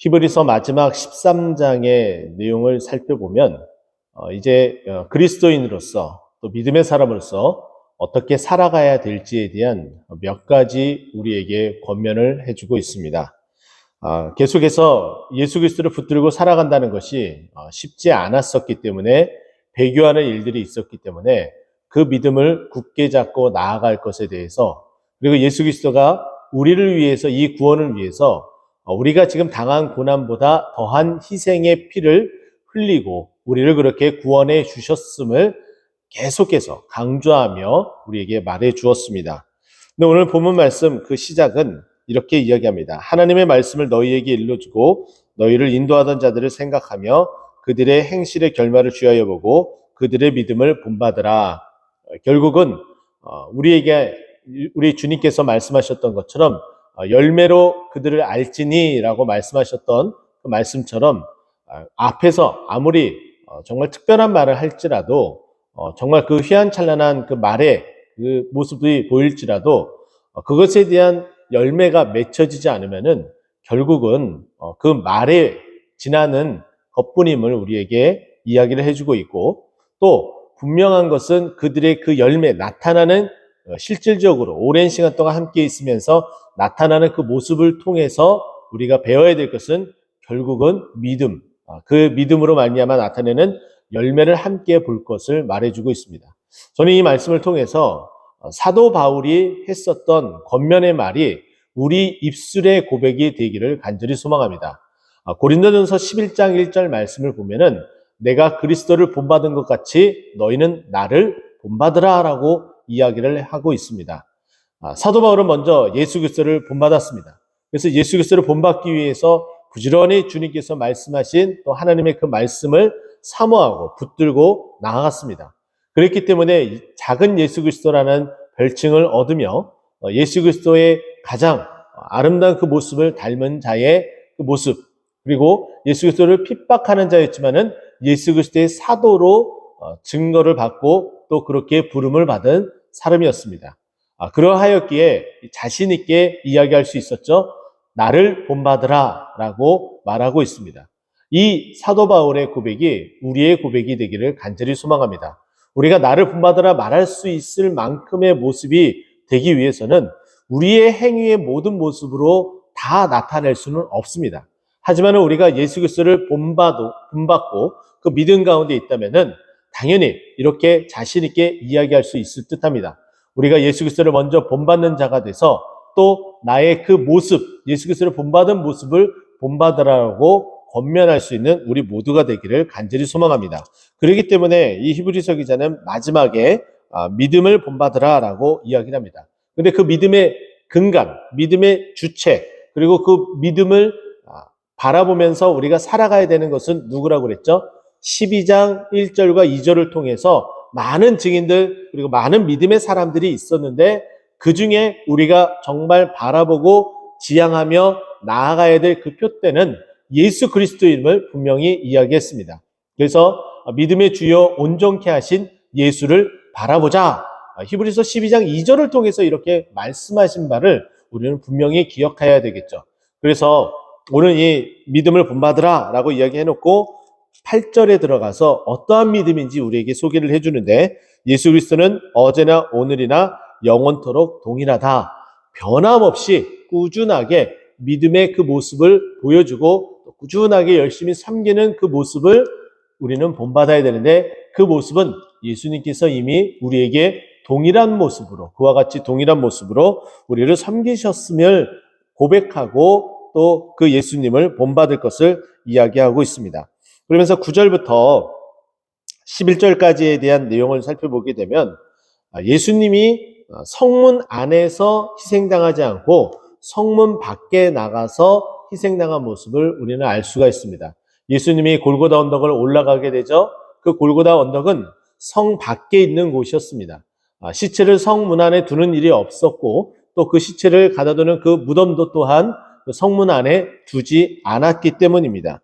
히브리서 마지막 13장의 내용을 살펴보면 이제 그리스도인으로서 또 믿음의 사람으로서 어떻게 살아가야 될지에 대한 몇 가지 우리에게 권면을 해주고 있습니다. 계속해서 예수 그리스도를 붙들고 살아간다는 것이 쉽지 않았었기 때문에 배교하는 일들이 있었기 때문에 그 믿음을 굳게 잡고 나아갈 것에 대해서, 그리고 예수 그리스도가 우리를 위해서, 이 구원을 위해서 우리가 지금 당한 고난보다 더한 희생의 피를 흘리고 우리를 그렇게 구원해 주셨음을 계속해서 강조하며 우리에게 말해 주었습니다. 근데 오늘 본문 말씀 그 시작은 이렇게 이야기합니다. 하나님의 말씀을 너희에게 일러주고 너희를 인도하던 자들을 생각하며 그들의 행실의 결말을 주의하여 보고 그들의 믿음을 본받으라. 결국은 우리 주님께서 말씀하셨던 것처럼 열매로 그들을 알지니라고 말씀하셨던 그 말씀처럼 앞에서 아무리 정말 특별한 말을 할지라도 정말 그 휘황찬란한 그 말의 그 모습이 보일지라도 그것에 대한 열매가 맺혀지지 않으면은 결국은 그 말에 지나는 것뿐임을 우리에게 이야기를 해주고 있고, 또 분명한 것은 그들의 그 열매, 나타나는 실질적으로 오랜 시간 동안 함께 있으면서 나타나는 그 모습을 통해서 우리가 배워야 될 것은 결국은 믿음, 그 믿음으로 말미암아 나타내는 열매를 함께 볼 것을 말해주고 있습니다. 저는 이 말씀을 통해서 사도 바울이 했었던 권면의 말이 우리 입술의 고백이 되기를 간절히 소망합니다. 고린도전서 11장 1절 말씀을 보면은 내가 그리스도를 본받은 것 같이 너희는 나를 본받으라 라고 이야기를 하고 있습니다. 사도 바울은 먼저 예수 그리스도를 본받았습니다. 그래서 예수 그리스도를 본받기 위해서 부지런히 주님께서 말씀하신 또 하나님의 그 말씀을 사모하고 붙들고 나아갔습니다. 그렇기 때문에 작은 예수 그리스도라는 별칭을 얻으며 예수 그리스도의 가장 아름다운 그 모습을 닮은 자의 그 모습, 그리고 예수 그리스도를 핍박하는 자였지만은 예수 그리스도의 사도로 증거를 받고 또 그렇게 부름을 받은 사람이었습니다. 그러하였기에 자신 있게 이야기할 수 있었죠. 나를 본받으라 라고 말하고 있습니다. 이 사도 바울의 고백이 우리의 고백이 되기를 간절히 소망합니다. 우리가 나를 본받으라 말할 수 있을 만큼의 모습이 되기 위해서는 우리의 행위의 모든 모습으로 다 나타낼 수는 없습니다. 하지만 우리가 예수 그리스도를 본받고 그 믿음 가운데 있다면은 당연히 이렇게 자신 있게 이야기할 수 있을 듯합니다. 우리가 예수 그리스도를 먼저 본받는 자가 돼서 또 나의 그 모습, 예수 그리스도를 본받은 모습을 본받으라고 권면할 수 있는 우리 모두가 되기를 간절히 소망합니다. 그렇기 때문에 이 히브리서 기자는 마지막에 믿음을 본받으라라고 이야기를 합니다. 그런데 그 믿음의 근간, 믿음의 주체, 그리고 그 믿음을 바라보면서 우리가 살아가야 되는 것은 누구라고 그랬죠? 12장 1절과 2절을 통해서 많은 증인들 그리고 많은 믿음의 사람들이 있었는데 그 중에 우리가 정말 바라보고 지향하며 나아가야 될 그 표대는 예수 그리스도임을 분명히 이야기했습니다. 그래서 믿음의 주요 온전케 하신 예수를 바라보자. 히브리서 12장 2절을 통해서 이렇게 말씀하신 바를 우리는 분명히 기억해야 되겠죠. 그래서 오늘 이 믿음을 본받으라 라고 이야기해놓고 8절에 들어가서 어떠한 믿음인지 우리에게 소개를 해주는데, 예수 그리스도는 어제나 오늘이나 영원토록 동일하다. 변함없이 꾸준하게 믿음의 그 모습을 보여주고 꾸준하게 열심히 섬기는 그 모습을 우리는 본받아야 되는데, 그 모습은 예수님께서 이미 우리에게 동일한 모습으로, 그와 같이 동일한 모습으로 우리를 섬기셨음을 고백하고 또 그 예수님을 본받을 것을 이야기하고 있습니다. 그러면서 9절부터 11절까지에 대한 내용을 살펴보게 되면 예수님이 성문 안에서 희생당하지 않고 성문 밖에 나가서 희생당한 모습을 우리는 알 수가 있습니다. 예수님이 골고다 언덕을 올라가게 되죠. 그 골고다 언덕은 성 밖에 있는 곳이었습니다. 시체를 성문 안에 두는 일이 없었고 또 그 시체를 가다 두는 그 무덤도 또한 그 성문 안에 두지 않았기 때문입니다.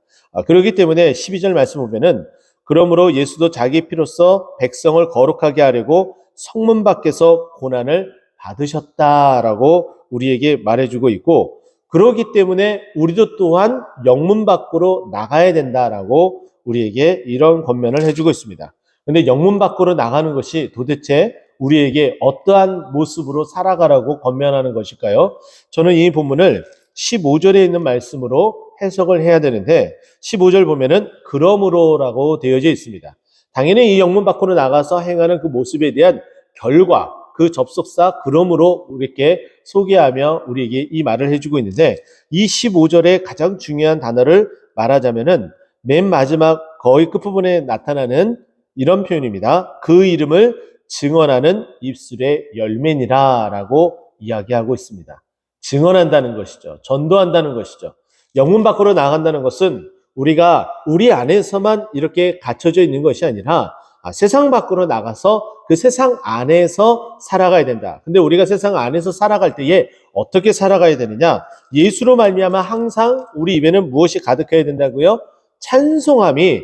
그렇기 때문에 12절 말씀 보면은 그러므로 예수도 자기 피로써 백성을 거룩하게 하려고 성문 밖에서 고난을 받으셨다라고 우리에게 말해주고 있고, 그러기 때문에 우리도 또한 영문 밖으로 나가야 된다라고 우리에게 이런 권면을 해주고 있습니다. 근데 영문 밖으로 나가는 것이 도대체 우리에게 어떠한 모습으로 살아가라고 권면하는 것일까요? 저는 이 본문을 15절에 있는 말씀으로 해석을 해야 되는데 15절 보면은 그러므로라고 되어져 있습니다. 당연히 이 영문 밖으로 나가서 행하는 그 모습에 대한 결과, 그 접속사 그러므로 우리에게 소개하며 우리에게 이 말을 해주고 있는데 이 15절의 가장 중요한 단어를 말하자면은 맨 마지막 거의 끝부분에 나타나는 이런 표현입니다. 그 이름을 증언하는 입술의 열매니라 라고 이야기하고 있습니다. 증언한다는 것이죠. 전도한다는 것이죠. 영문 밖으로 나간다는 것은 우리가 우리 안에서만 이렇게 갇혀져 있는 것이 아니라 세상 밖으로 나가서 그 세상 안에서 살아가야 된다. 근데 우리가 세상 안에서 살아갈 때에 어떻게 살아가야 되느냐? 예수로 말미암아 항상 우리 입에는 무엇이 가득해야 된다고요? 찬송함이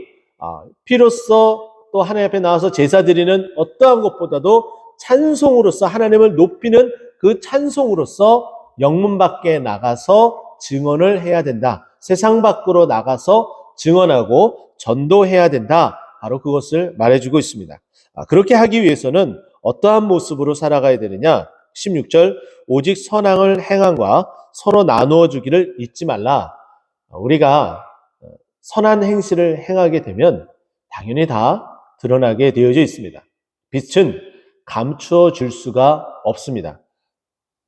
피로써 또 하나님 앞에 나와서 제사 드리는 어떠한 것보다도 찬송으로서 하나님을 높이는 그 찬송으로서 영문 밖에 나가서 증언을 해야 된다. 세상 밖으로 나가서 증언하고 전도해야 된다. 바로 그것을 말해주고 있습니다. 그렇게 하기 위해서는 어떠한 모습으로 살아가야 되느냐? 16절 오직 선악을 행함과 서로 나누어 주기를 잊지 말라. 우리가 선한 행실을 행하게 되면 당연히 다 드러나게 되어져 있습니다. 빛은 감추어 줄 수가 없습니다.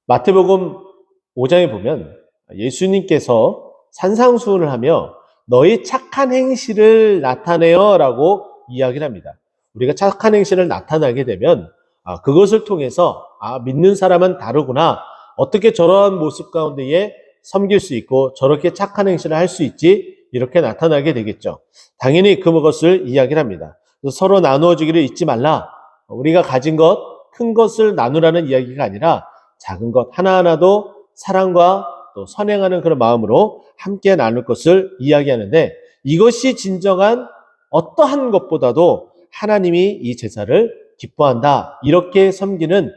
마태복음 5장에 보면 예수님께서 산상수훈을 하며 너희 착한 행실을 나타내어 라고 이야기를 합니다. 우리가 착한 행실을 나타나게 되면 그것을 통해서 믿는 사람은 다르구나. 어떻게 저러한 모습 가운데에 섬길 수 있고 저렇게 착한 행실을 할 수 있지? 이렇게 나타나게 되겠죠. 당연히 그것을 이야기를 합니다. 서로 나누어 주기를 잊지 말라. 우리가 가진 것, 큰 것을 나누라는 이야기가 아니라 작은 것 하나하나도 사랑과 또 선행하는 그런 마음으로 함께 나눌 것을 이야기하는데 이것이 진정한 어떠한 것보다도 하나님이 이 제사를 기뻐한다. 이렇게 섬기는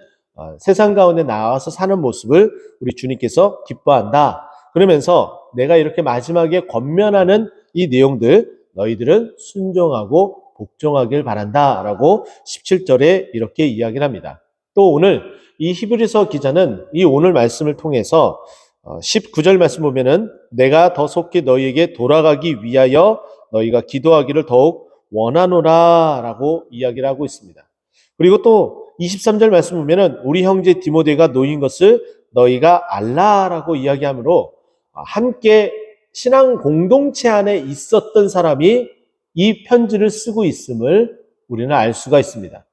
세상 가운데 나와서 사는 모습을 우리 주님께서 기뻐한다. 그러면서 내가 이렇게 마지막에 권면하는 이 내용들 너희들은 순종하고 복종하길 바란다 라고 17절에 이렇게 이야기를 합니다. 또 오늘 이 히브리서 기자는 이 오늘 말씀을 통해서 19절 말씀 보면은 내가 더 속히 너희에게 돌아가기 위하여 너희가 기도하기를 더욱 원하노라 라고 이야기를 하고 있습니다. 그리고 또 23절 말씀 보면은 우리 형제 디모데가 놓인 것을 너희가 알라라고 이야기하므로 함께 신앙 공동체 안에 있었던 사람이 이 편지를 쓰고 있음을 우리는 알 수가 있습니다.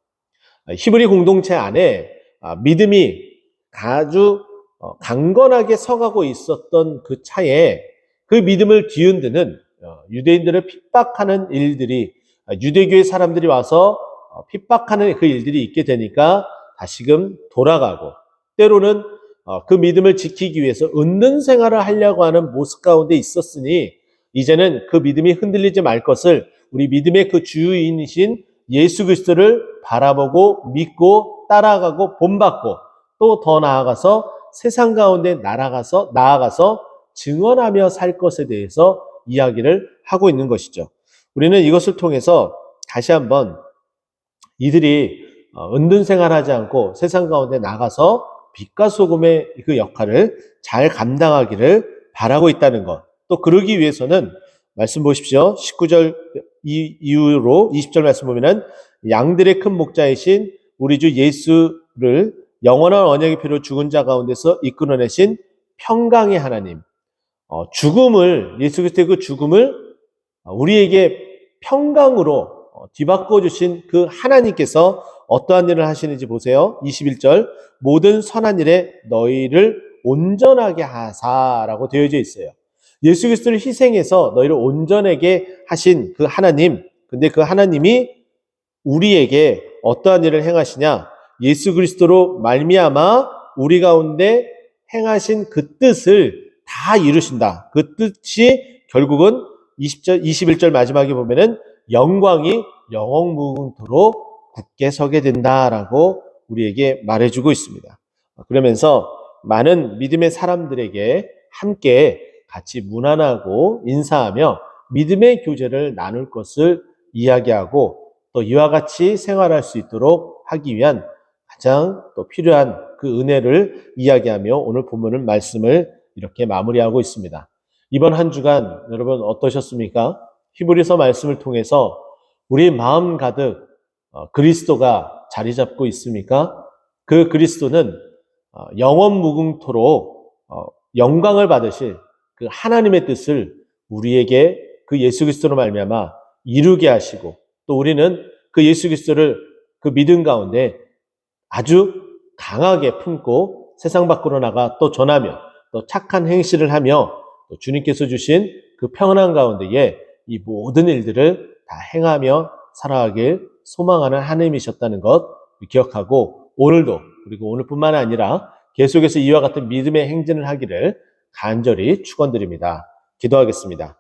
히브리 공동체 안에 믿음이 아주 강건하게 서가고 있었던 그 차에 그 믿음을 뒤흔드는 유대인들을 핍박하는 일들이 유대교의 사람들이 와서 핍박하는 그 일들이 있게 되니까 다시금 돌아가고 때로는 그 믿음을 지키기 위해서 은둔 생활을 하려고 하는 모습 가운데 있었으니 이제는 그 믿음이 흔들리지 말 것을 우리 믿음의 그 주인이신 예수 그리스도를 바라보고 믿고 따라가고 본받고 또 더 나아가서 세상 가운데 나아가서 증언하며 살 것에 대해서 이야기를 하고 있는 것이죠. 우리는 이것을 통해서 다시 한번 이들이 은둔 생활하지 않고 세상 가운데 나가서 빛과 소금의 그 역할을 잘 감당하기를 바라고 있다는 것. 또 그러기 위해서는 말씀 보십시오. 19절 이후로 20절 말씀 보면은 양들의 큰 목자이신 우리 주 예수를 영원한 언약의 피로 죽은 자 가운데서 이끌어내신 평강의 하나님. 죽음을 예수 그리스도의 그 죽음을 우리에게 평강으로 뒤바꿔 주신 그 하나님께서 어떠한 일을 하시는지 보세요. 21절 모든 선한 일에 너희를 온전하게 하사라고 되어져 있어요. 예수 그리스도를 희생해서 너희를 온전하게 하신 그 하나님, 근데 그 하나님이 우리에게 어떠한 일을 행하시냐? 예수 그리스도로 말미암아 우리 가운데 행하신 그 뜻을 다 이루신다. 그 뜻이 결국은 21절 마지막에 보면은 영광이 영원무궁토록 굳게 서게 된다라고 우리에게 말해주고 있습니다. 그러면서 많은 믿음의 사람들에게 함께 같이 문안하고 인사하며 믿음의 교제를 나눌 것을 이야기하고 또 이와 같이 생활할 수 있도록 하기 위한 가장 또 필요한 그 은혜를 이야기하며 오늘 본문은 말씀을 이렇게 마무리하고 있습니다. 이번 한 주간 여러분 어떠셨습니까? 히브리서 말씀을 통해서 우리 마음 가득 그리스도가 자리 잡고 있습니까? 그 그리스도는 영원 무궁토록 영광을 받으실 그 하나님의 뜻을 우리에게 그 예수 그리스도로 말미암아 이루게 하시고 또 우리는 그 예수 그리스도를 그 믿음 가운데 아주 강하게 품고 세상 밖으로 나가 또 전하며 또 착한 행실을 하며 또 주님께서 주신 그 평안한 가운데에 이 모든 일들을 다 행하며 살아가길 소망하는 하나님이셨다는 것 기억하고 오늘도 그리고 오늘뿐만 아니라 계속해서 이와 같은 믿음의 행진을 하기를 간절히 축원드립니다. 기도하겠습니다.